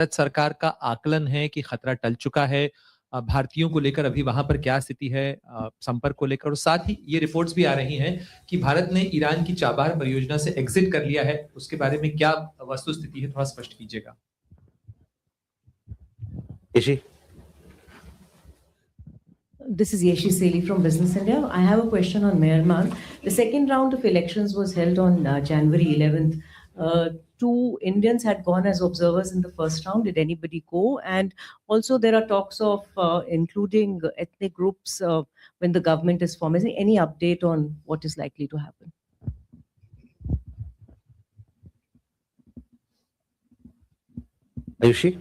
भारत सरकार का आकलन है कि खतरा टल चुका है? भारतीयों को लेकर अभी वहां पर क्या स्थिति है संपर्क को लेकर? और साथ ही ये रिपोर्ट्स भी आ रही हैं कि भारत ने ईरान की चाबहार परियोजना से एग्जिट कर लिया है, उसके बारे में क्या वस्तु स्थिति है, थोड़ा स्पष्ट कीजिएगा। This is Yeshi Seli from Business India. I have a question on Myanmar. The second round of elections was held on January 11th. Two Indians had gone as observers in the first round. Did anybody go? And also there are talks of including ethnic groups when the government is formed. Is there any update on what is likely to happen? Ayushi?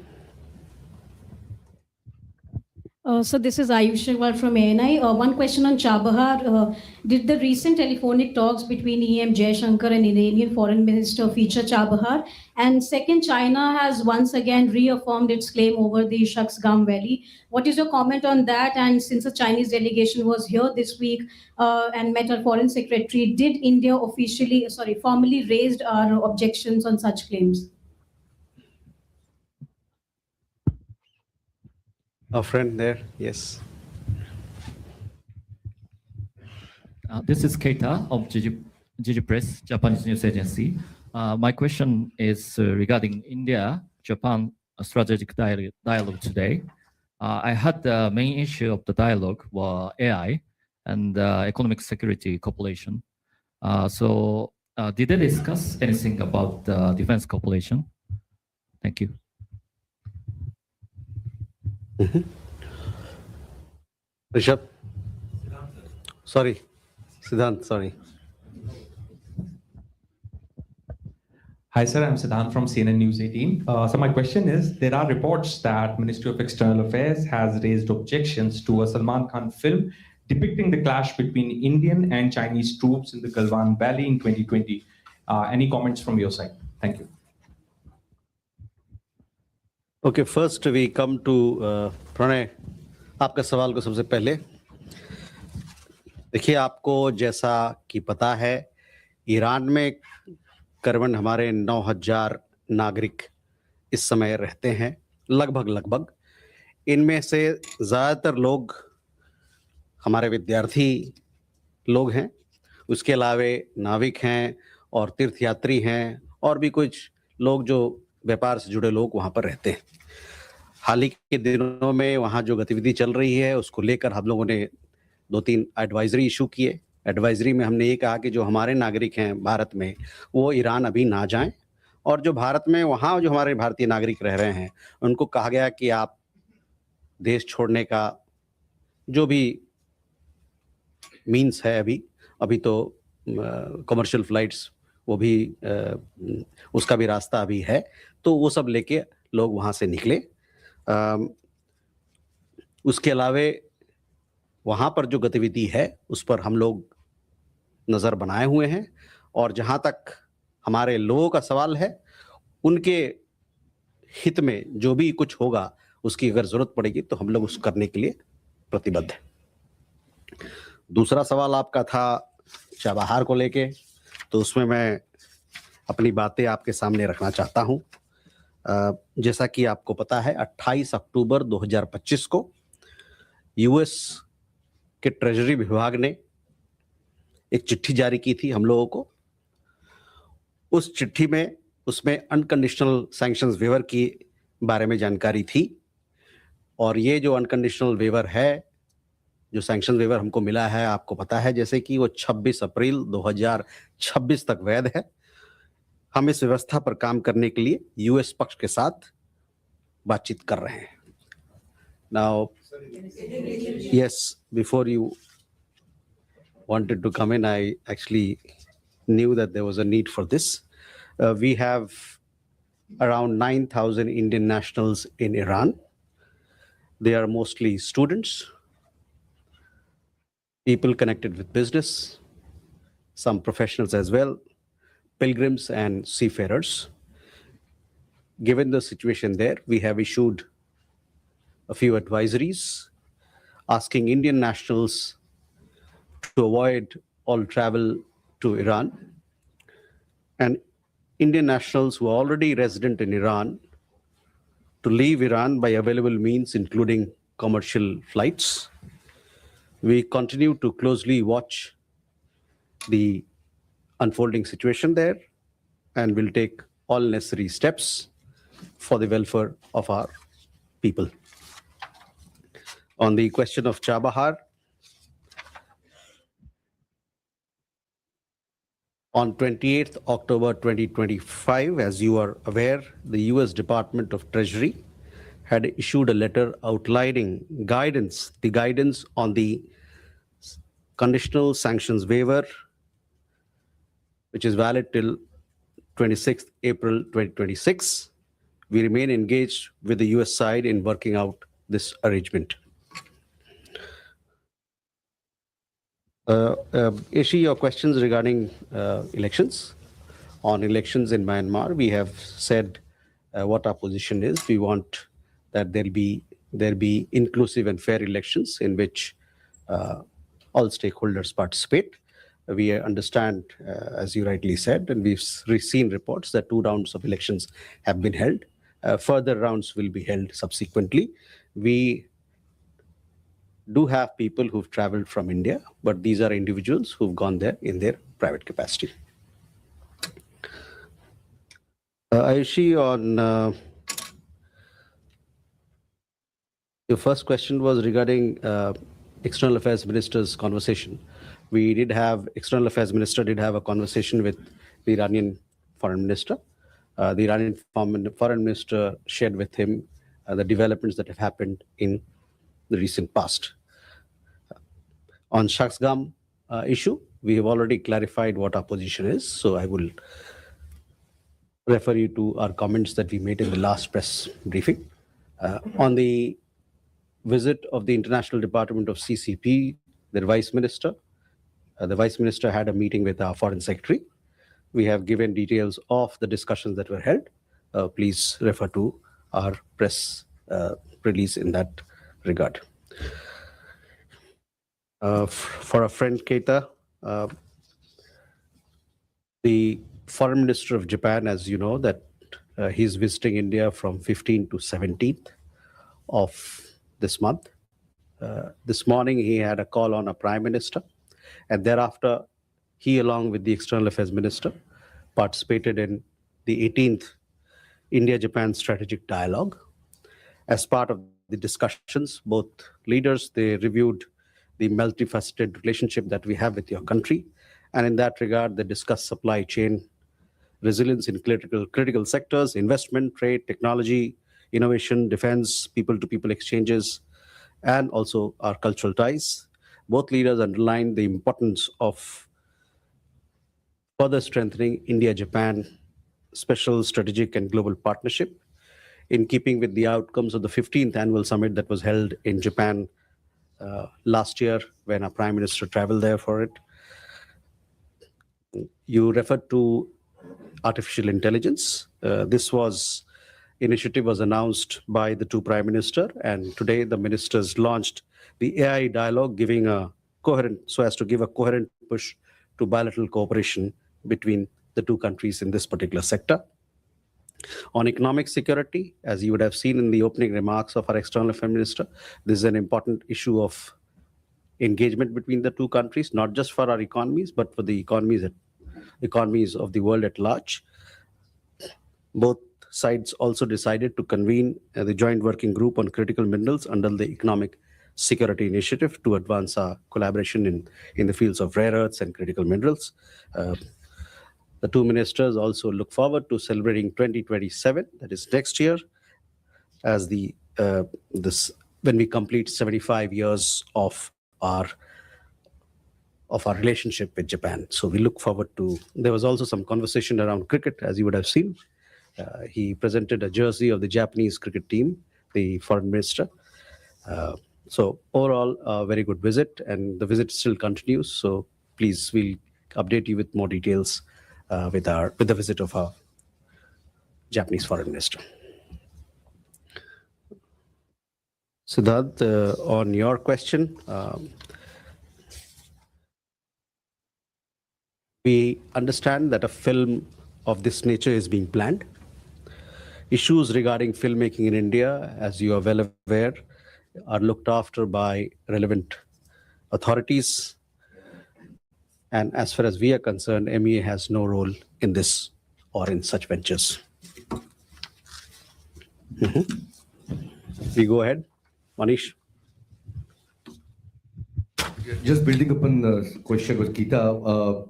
So this is Ayush Agarwal from ANI. One question on Chabahar. Did the recent telephonic talks between EM Jaishankar and Iranian Foreign Minister feature Chabahar? And second, China has once again reaffirmed its claim over the Shaksgam Valley. What is your comment on that? And since the Chinese delegation was here this week and met our foreign secretary, did India formally raised our objections on such claims? A friend there, yes. This is Keita of Jiji Press, Japanese news agency. My question is regarding India-Japan strategic dialogue today. I had the main issue of the dialogue were AI and economic security cooperation. So did they discuss anything about defense cooperation? Thank you. Rishabh? Sorry. Siddhant, sorry. Hi, sir. I'm Siddhant from CNN News 18. So my question is, there are reports that Ministry of External Affairs has raised objections to a Salman Khan film depicting the clash between Indian and Chinese troops in the Galwan Valley in 2020. Any comments from your side? Thank you. Okay, first we come to Pranay, आपका सवाल को सबसे पहले देखिए, आपको जैसा कि पता है, ईरान में करीबन हमारे 9,000 नागरिक इस समय रहते हैं, लगभग इनमें से ज़्यादातर लोग हमारे विद्यार्थी लोग हैं, उसके अलावे नाविक हैं और तीर्थयात्री हैं और भी कुछ लोग जो व्यापार से जुड़े लोग वहाँ पर रहते हैं। हाल ही के दिनों में वहाँ जो गतिविधि चल रही है उसको लेकर हम लोगों ने 2-3 एडवाइजरी इशू किए। एडवाइजरी में हमने ये कहा कि जो हमारे नागरिक हैं भारत में वो ईरान अभी ना जाएं, और जो भारत में वहाँ जो हमारे भारतीय नागरिक रह रहे हैं उनको कहा गया कि आप देश छोड़ने का जो भी मीन्स है अभी तो कमर्शियल फ्लाइट्स वो भी उसका भी रास्ता अभी है, तो वो सब लेके लोग वहाँ से निकले। उसके अलावे वहाँ पर जो गतिविधि है उस पर हम लोग नज़र बनाए हुए हैं, और जहाँ तक हमारे लोगों का सवाल है उनके हित में जो भी कुछ होगा उसकी अगर ज़रूरत पड़ेगी तो हम लोग उस करने के लिए प्रतिबद्ध हैं। दूसरा सवाल आपका था चाबहार को लेके, तो उसमें मैं अपनी बातें आपके सामने रखना चाहता हूं। जैसा कि आपको पता है 28 अक्टूबर 2025 को यूएस के ट्रेजरी विभाग ने एक चिट्ठी जारी की थी हम लोगों को। उस चिट्ठी में उसमें अनकंडीशनल सैंक्शंस वेवर की बारे में जानकारी थी, और ये जो अनकंडीशनल वेवर है, जो सैंक्शन वेवर हमको मिला है, आपको पता है जैसे कि वो 26 अप्रैल 2026 तक वैध है। हम इस व्यवस्था पर काम करने के लिए यूएस पक्ष के साथ बातचीत कर रहे हैं। Now, yes, before you wanted to come in, I actually knew that there was a need for this. We have around 9,000 Indian nationals in Iran. They are mostly students, people connected with business, some professionals as well, pilgrims and seafarers. Given the situation there, we have issued a few advisories asking Indian nationals to avoid all travel to Iran, and Indian nationals who are already resident in Iran to leave Iran by available means, including commercial flights. We continue to closely watch the unfolding situation there and will take all necessary steps for the welfare of our people. On the question of Chabahar, on 28th October 2025, as you are aware, the US Department of Treasury had issued a letter outlining the guidance on the conditional sanctions waiver, which is valid till 26th April 2026. We remain engaged with the US side in working out this arrangement. Ishi, your questions regarding elections. On elections in Myanmar, we have said what our position is. We want that there be inclusive and fair elections in which all stakeholders participate. We understand, as you rightly said, and we've seen reports that 2 rounds of elections have been held. Further rounds will be held subsequently. We do have people who've traveled from India, but these are individuals who've gone there in their private capacity. Ayushi, on your first question was regarding External Affairs Minister's conversation. We did have, External Affairs Minister did have a conversation with the Iranian Foreign Minister. The Iranian Foreign Minister shared with him the developments that have happened in the recent past. On Shaksgam issue, we have already clarified what our position is, so I will refer you to our comments that we made in the last press briefing. On the visit of the International Department of CCP, their Vice Minister, the Vice Minister had a meeting with our Foreign Secretary. We have given details of the discussions that were held. Please refer to our press release in that regard. For a friend, Keita, the Foreign Minister of Japan, as you know, that he's visiting India from 15th to 17th of this month. This morning, he had a call on a Prime Minister, and thereafter, he, along with the External Affairs Minister, participated in the 18th India-Japan Strategic Dialogue. As part of the discussions, both leaders, they reviewed the multifaceted relationship that we have with your country. And in that regard, they discussed supply chain resilience in critical sectors, investment, trade, technology, innovation, defense, people-to-people exchanges, and also our cultural ties. Both leaders underlined the importance of further strengthening India-Japan special strategic and global partnership in keeping with the outcomes of the 15th annual summit that was held in Japan last year when our Prime Minister traveled there for it. You referred to artificial intelligence. This initiative was announced by the 2 Prime Minister, and today the ministers launched the AI dialogue, so as to give a coherent push to bilateral cooperation between the 2 countries in this particular sector. On economic security, as you would have seen in the opening remarks of our External Affairs Minister, this is an important issue of engagement between the 2 countries, not just for our economies, but for the economies of the world at large. Both sides also decided to convene the Joint Working Group on Critical Minerals under the Economic Security Initiative to advance our collaboration in the fields of rare earths and critical minerals. The 2 ministers also look forward to celebrating 2027, that is next year, as when we complete 75 years of our relationship with Japan. So we look forward to. There was also some conversation around cricket, as you would have seen. He presented a jersey of the Japanese cricket team, the Foreign Minister. So overall, a very good visit, and the visit still continues. So please, we'll update you with more details with the visit of our Japanese Foreign Minister. Siddharth, on your question, we understand that a film of this nature is being planned. issues regarding filmmaking in India, as you are well aware, are looked after by relevant authorities. And as far as we are concerned, MEA has no role in this or in such ventures. We go ahead. Manish. Just building upon the question with Geeta,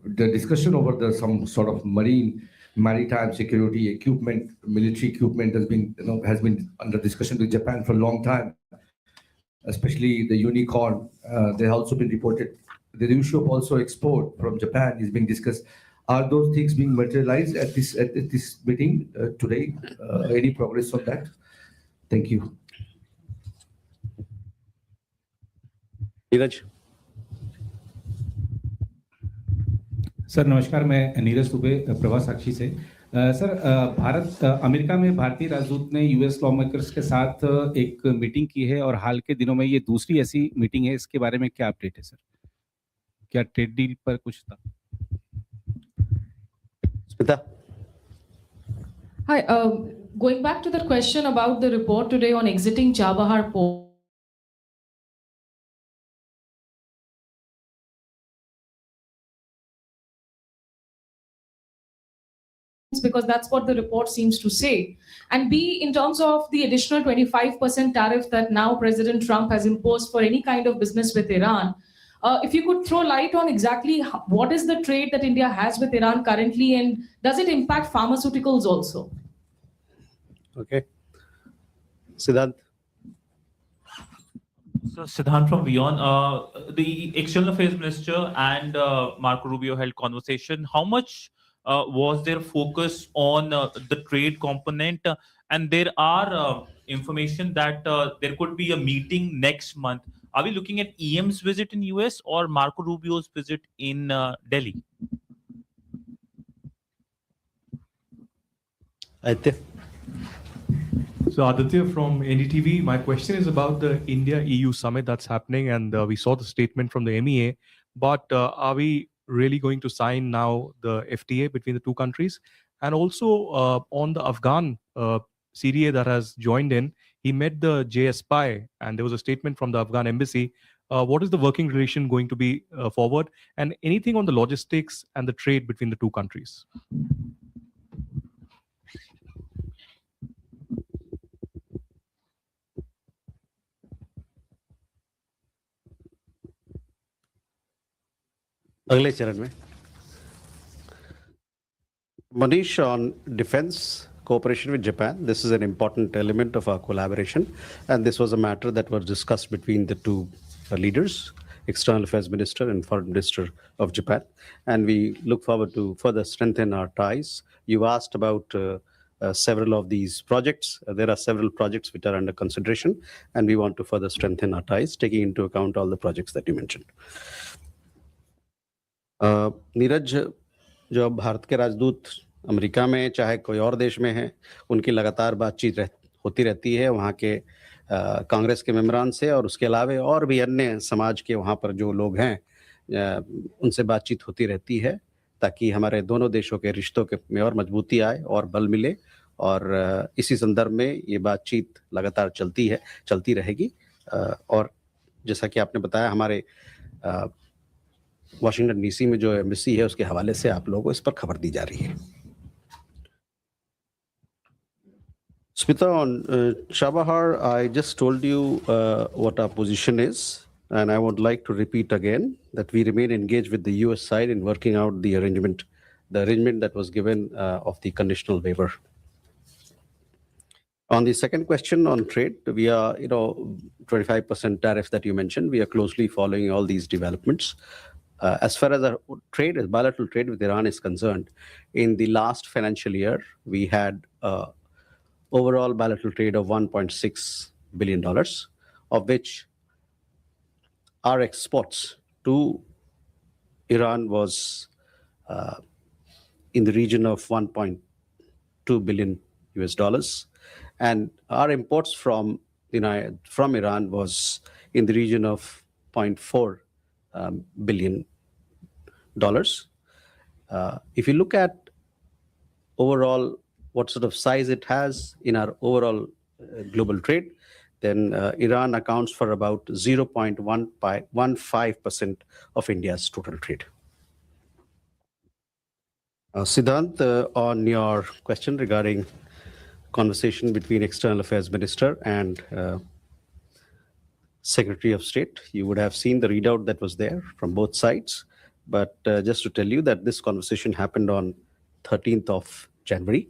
the discussion over some sort of maritime security equipment, military equipment has been under discussion with Japan for a long time, especially the unicorn. There also been reported the issue of also export from Japan is being discussed. Are those things being materialized at this meeting today? Any progress on that? Thank you. Neeraj. Sir नमस्कार, मैं नीरज दुबे प्रभा साक्षी से। Sir America में भारतीय राजदूत ने US law makers के साथ एक मीटिंग की है और हाल के दिनों में ये दूसरी ऐसी मीटिंग है। इसके बारे में क्या अपडेट है सर? क्या ट्रेड डील पर कुछ था? Smita. Hi, going back to the question about the report today on exiting Chabahar port. Because that's what the report seems to say. And B, in terms of the additional 25% tariff that now President Trump has imposed for any kind of business with Iran, if you could throw light on exactly what is the trade that India has with Iran currently, and does it impact pharmaceuticals also? Okay. Siddhant. So Siddhant from WION, the External Affairs Minister and Marco Rubio held conversation. How much was their focus on the trade component? And there are information that there could be a meeting next month. Are we looking at EM's visit in US or Marco Rubio's visit in Delhi? Aditya. So Aditya from NDTV, my question is about the India-EU summit that's happening, and we saw the statement from the MEA, but are we really going to sign now the FTA between the two countries? And also on the Afghan CDA that has joined in, he met the JSPI, and there was a statement from the Afghan embassy. What is the working relation going to be forward, and anything on the logistics and the trade between the two countries? अगले चरण में Manish, on defense cooperation with Japan, this is an important element of our collaboration, and this was a matter that was discussed between the two leaders, External Affairs Minister and Foreign Minister of Japan, and we look forward to further strengthen our ties. You asked about several of these projects. There are several projects which are under consideration, and we want to further strengthen our ties, taking into account all the projects that you mentioned. Neeraj, जो अब भारत के राजदूत America में चाहे कोई और देश में है, उनकी लगातार बातचीत होती रहती है वहाँ के कांग्रेस के मेंबरान से, और उसके अलावा और भी अन्य समाज के वहाँ पर जो लोग हैं उनसे बातचीत होती रहती है, ताकि हमारे दोनों देशों के रिश्तों में और मजबूती आए और बल मिले, और इसी संदर्भ में ये बातचीत लगातार चलती रहेगी। और जैसा कि आपने बताया, हमारे वाशिंगटन डीसी में जो एम्बेसी है उसके हवाले से आप लोगों को इस पर खबर दी जा रही है। Smita, on Chabahar, I just told you what our position is, and I would like to repeat again that we remain engaged with the US side in working out the arrangement that was given of the conditional waiver. On the second question on trade, we are, 25% tariff that you mentioned, we are closely following all these developments. As far as our bilateral trade with Iran is concerned, in the last financial year, we had overall bilateral trade of $1.6 billion, of which our exports to Iran was in the region of $1.2 billion US, and our imports from Iran was in the region of $0.4 billion. If you look at overall what sort of size it has in our overall global trade, then Iran accounts for about 0.15% of India's total trade. Siddhant, on your question regarding conversation between External Affairs Minister and Secretary of State, you would have seen the readout that was there from both sides. But just to tell you that this conversation happened on 13th of January.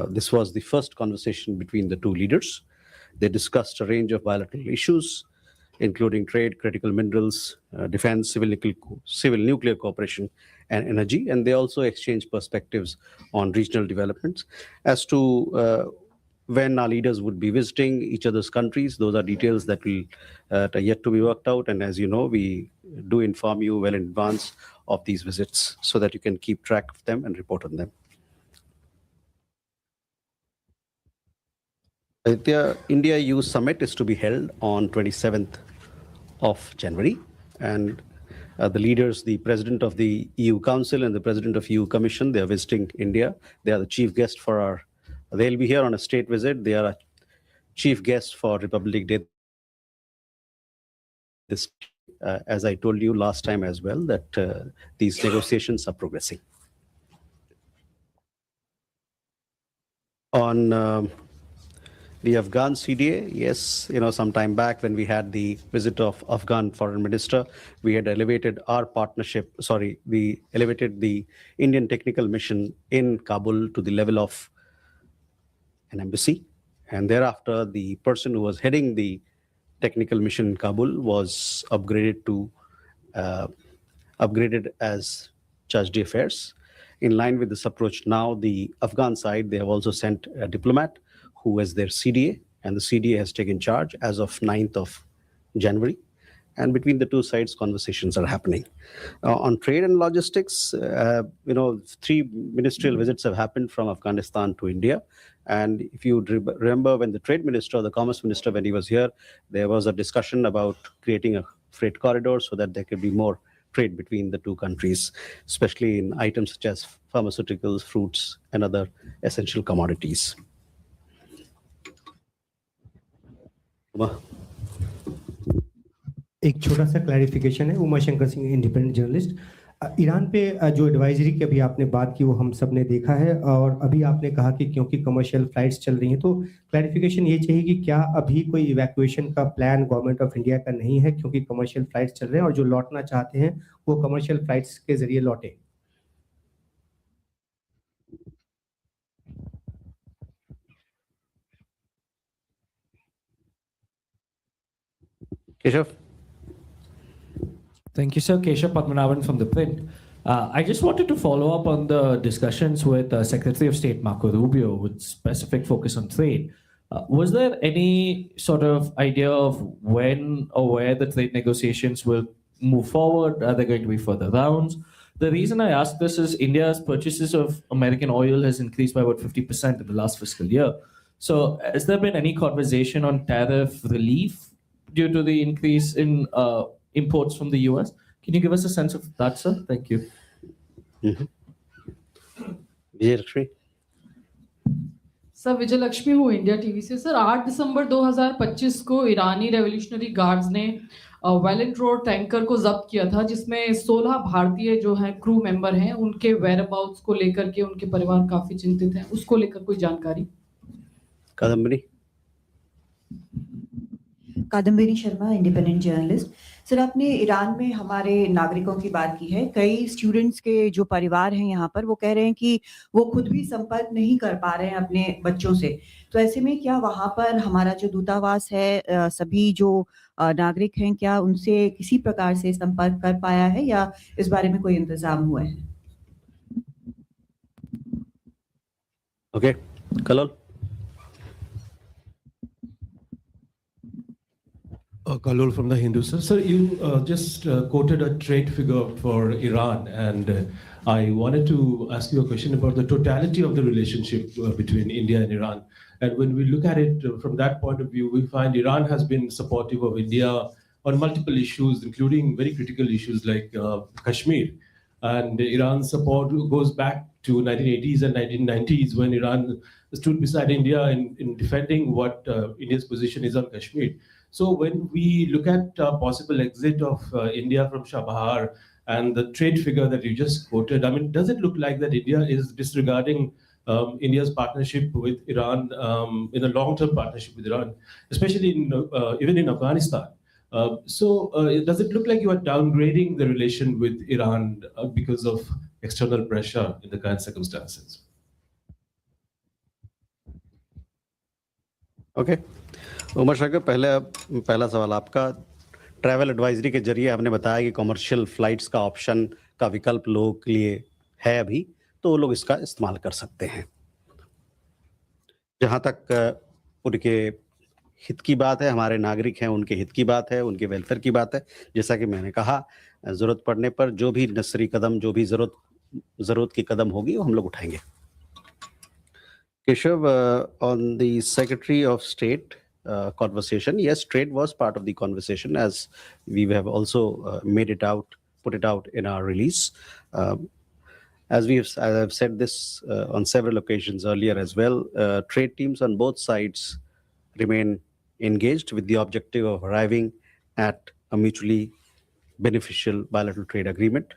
This was the first conversation between the two leaders. They discussed a range of bilateral issues, including trade, critical minerals, defense, civil nuclear cooperation, and energy. And they also exchanged perspectives on regional developments. As to when our leaders would be visiting each other's countries, those are details that will are yet to be worked out. And as you know, we do inform you well in advance of these visits so that you can keep track of them and report on them. The India-EU summit is to be held on 27th of January. And the leaders, the president of the EU Council and the president of EU Commission, they are visiting India. They are the chief guest for our, they'll be here on a state visit. They are a chief guest for Republic Day. This, as I told you last time as well, that these negotiations are progressing. On the Afghan CDA, yes, some time back when we had the visit of Afghan foreign minister, we had elevated our partnership, we elevated the Indian technical mission in Kabul to the level of an embassy. And thereafter, the person who was heading the technical mission in Kabul was upgraded as Charge d'Affaires. In line with this approach now, the Afghan side, they have also sent a diplomat who was their CDA, and the CDA has taken charge as of 9th of January. And between the two sides, conversations are happening. On trade and logistics, 3 ministerial visits have happened from Afghanistan to India. And if you remember when the trade minister, the commerce minister, when he was here, there was a discussion about creating a freight corridor so that there could be more trade between the two countries, especially in items such as pharmaceuticals, fruits, and other essential commodities. एक छोटा सा clarification है, Uma Shankar Singh, independent journalist. Iran पे जो advisory की अभी आपने बात की वो हम सब ने देखा है, और अभी आपने कहा कि क्योंकि कमर्शियल फ्लाइट्स चल रही हैं, तो क्लैरिफिकेशन ये चाहिए कि क्या अभी कोई इवैक्यूएशन का प्लान गवर्नमेंट ऑफ इंडिया का नहीं है, क्योंकि कमर्शियल फ्लाइट्स चल रहे हैं और जो लौटना चाहते हैं वो कमर्शियल फ्लाइट्स के जरिए लौटे। Keshav. Thank you, sir. Keshav Padmanabhan from The Print. I just wanted to follow up on the discussions with Secretary of State Marco Rubio with specific focus on trade. Was there any sort of idea of when or where the trade negotiations will move forward? Are there going to be further rounds? The reason I ask this is India's purchases of American oil has increased by about 50% in the last fiscal year. So has there been any conversation on tariff relief due to the increase in imports from the US? Can you give us a sense of that, sir? Thank you. Sir Vijay Lakshmi हूँ India TV से। Sir 8 दिसंबर 2025 को ईरानी revolutionary guards ने Valiant Road tanker को जब्त किया था, जिसमें 16 भारतीय जो हैं क्रू मेंबर हैं, उनके वेयरअबाउट्स को लेकर के उनके परिवार काफी चिंतित हैं। उसको लेकर कोई जानकारी? Kadambari Sharma, independent journalist. Sir, आपने ईरान में हमारे नागरिकों की बात की है। कई स्टूडेंट्स के जो परिवार हैं यहाँ पर, वो कह रहे हैं कि वो खुद भी संपर्क नहीं कर पा रहे हैं अपने बच्चों से। तो ऐसे में क्या वहाँ पर हमारा जो दूतावास है, सभी जो नागरिक हैं, क्या उनसे किसी प्रकार से संपर्क कर पाया है या इस बारे में कोई इंतजाम हुआ है? Okay, colour. Kalol from the Hindu. Sir, you just quoted a trade figure for Iran, and I wanted to ask you a question about the totality of the relationship between India and Iran. And when we look at it from that point of view, we find Iran has been supportive of India on multiple issues, including very critical issues like Kashmir. And Iran's support goes back to 1980s and 1990s when Iran stood beside India in defending what India's position is on Kashmir. So when we look at possible exit of India from Chabahar and the trade figure that you just quoted, I mean, does it look like that India is disregarding India's partnership with Iran, in a long-term partnership with Iran, especially even in Afghanistan? Does it look like you are downgrading the relation with Iran because of external pressure in the current circumstances? Okay Umar Shankar, पहला सवाल आपका। Travel advisory के जरिए हमने बताया कि commercial flights का option का विकल्प लोगों के लिए है अभी, तो वो लोग इसका इस्तेमाल कर सकते हैं। जहाँ तक उनके हित की बात है, हमारे नागरिक हैं, उनके हित की बात है, उनके वेलफेयर की बात है, जैसा कि मैंने कहा, ज़रूरत पड़ने पर जो भी नेसेसरी कदम, जो भी ज़रूरत की कदम होगी, वो हम लोग उठाएंगे। Keshav, on the Secretary of State conversation, yes, trade was part of the conversation, as we have also put it out in our release. As I've said this on several occasions earlier as well, trade teams on both sides remain engaged with the objective of arriving at a mutually beneficial bilateral trade agreement.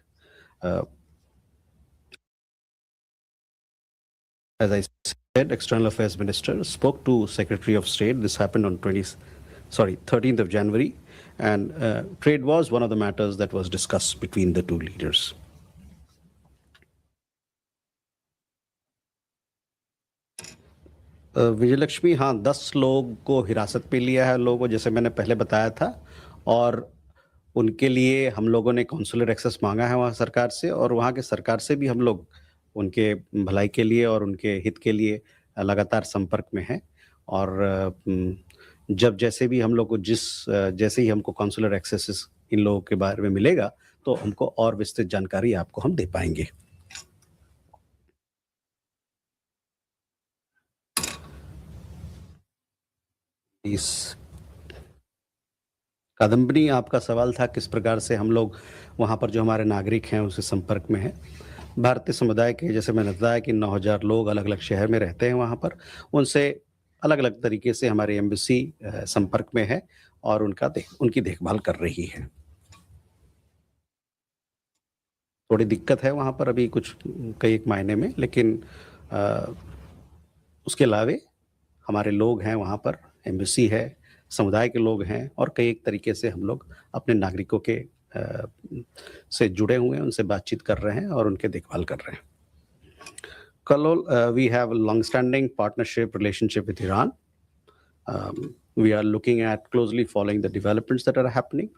As I said, External Affairs Minister spoke to Secretary of State. This happened on 13th of January, and trade was one of the matters that was discussed between the two leaders. Vijayalakshmi, हाँ, 10 लोग को हिरासत पे लिया है लोगों को, जैसे मैंने पहले बताया था, और उनके लिए हम लोगों ने कॉन्सुलर एक्सेस मांगा है वहाँ सरकार से, और वहाँ के सरकार से भी हम लोग उनके भलाई के लिए और उनके हित के लिए लगातार संपर्क में हैं। और जब जैसे भी हम लोग को जैसे ही हमको कॉन्सुलर एक्सेस इन लोगों के बारे में मिलेगा, तो हमको और विस्तृत जानकारी आपको हम दे पाएंगे। इस कादम्बनी, आपका सवाल था किस प्रकार से हम लोग वहाँ पर जो हमारे नागरिक हैं उसके संपर्क में हैं। भारतीय समुदाय के, जैसे मैंने बताया कि 9000 लोग अलग अलग शहर में रहते हैं वहाँ पर, उनसे अलग अलग तरीके से हमारी एम्बेसी संपर्क में है और उनकी देखभाल कर रही है। थोड़ी दिक्कत है वहाँ पर अभी कई एक मायने में, लेकिन उसके अलावे हमारे लोग हैं वहाँ पर, एम्बेसी है, समुदाय के लोग हैं, और कई एक तरीके से हम लोग अपने नागरिकों के से जुड़े हुए हैं, उनसे बातचीत कर रहे हैं और उनके देखभाल कर रहे हैं। Kalol, we have a long-standing partnership relationship with Iran. We are looking at closely following the developments that are happening.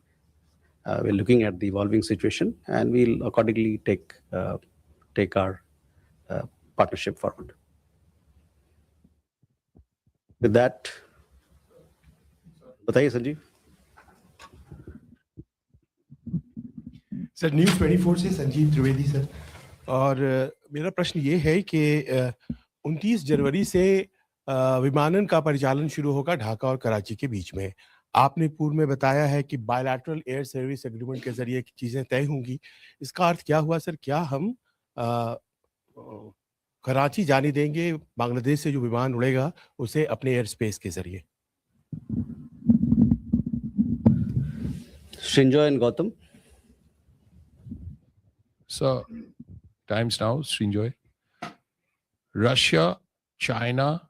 We're looking at the evolving situation, and we'll accordingly take our partnership forward. With that, बताइए Sanjeev. Sir, news 24 से Sanjeev Trivedi sir, और मेरा प्रश्न ये है कि 29 जनवरी से विमानन का परिचालन शुरू होगा ढाका और कराची के बीच में। आपने पूर्व में बताया है कि बायलैटरल एयर सर्विस एग्रीमेंट के जरिए चीज़ें तय होंगी। इसका अर्थ क्या हुआ सर? क्या हम कराची जाने देंगे, बांग्लादेश से जो विमान उड़ेगा उसे अपने एयर स्पेस के जरिए? Srinjoy and Gautam. So, times now, Srinjoy. Russia, China,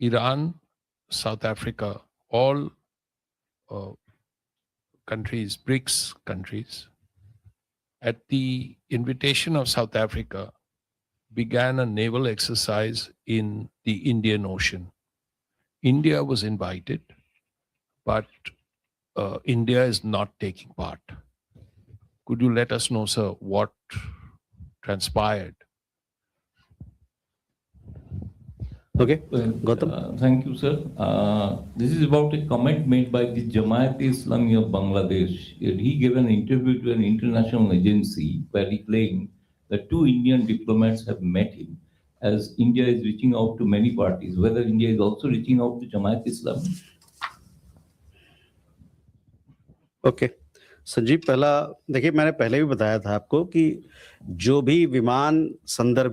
Iran, South Africa, all countries, BRICS countries, at the invitation of South Africa, began a naval exercise in the Indian Ocean. India was invited, but India is not taking part. Could you let us know, sir, what transpired? Okay, Gautam. Thank you, sir. This is about a comment made by the Jamaat-e-Islami of Bangladesh. He gave an interview to an international agency where he claimed that 2 Indian diplomats have met him, as India is reaching out to many parties. Whether India is also reaching out to Jamaat-e-Islami? Okay. Sanjeev, पहला देखिए, मैंने पहले भी बताया था आपको कि जो भी संदर्भ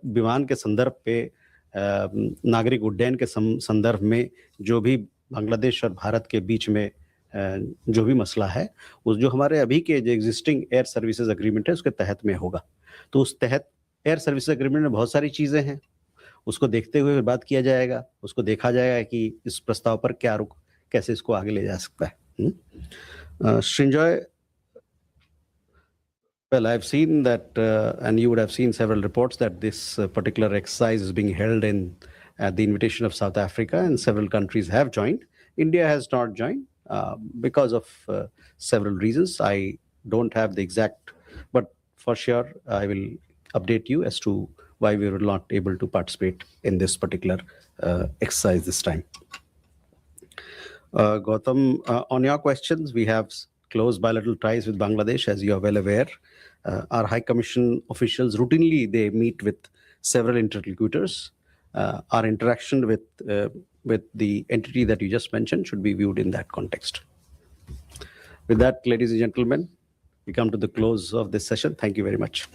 विमान के संदर्भ पे नागरिक उड्डयन के संदर्भ में जो भी बांग्लादेश और भारत के बीच में जो भी मसला है, उस जो हमारे अभी के जो एग्जिस्टिंग एयर सर्विसेज एग्रीमेंट है उसके तहत में होगा। तो उस तहत एयर सर्विसेज एग्रीमेंट में बहुत सारी चीज़ें हैं, उसको देखते हुए फिर बात किया जाएगा, उसको देखा जाएगा कि इस प्रस्ताव पर क्या रुख, कैसे इसको आगे ले जा सकता है। Srinjoy, well, I've seen that, and you would have seen several reports that this particular exercise is being held at the invitation of South Africa, and several countries have joined. India has not joined because of several reasons. I don't have the exact, but for sure I will update you as to why we were not able to participate in this particular exercise this time. Gautam, on your questions, we have close bilateral ties with Bangladesh, as you are well aware. Our High Commission officials routinely they meet with several interlocutors. Our interaction with the entity that you just mentioned should be viewed in that context. With that, ladies and gentlemen, we come to the close of this session. Thank you very much.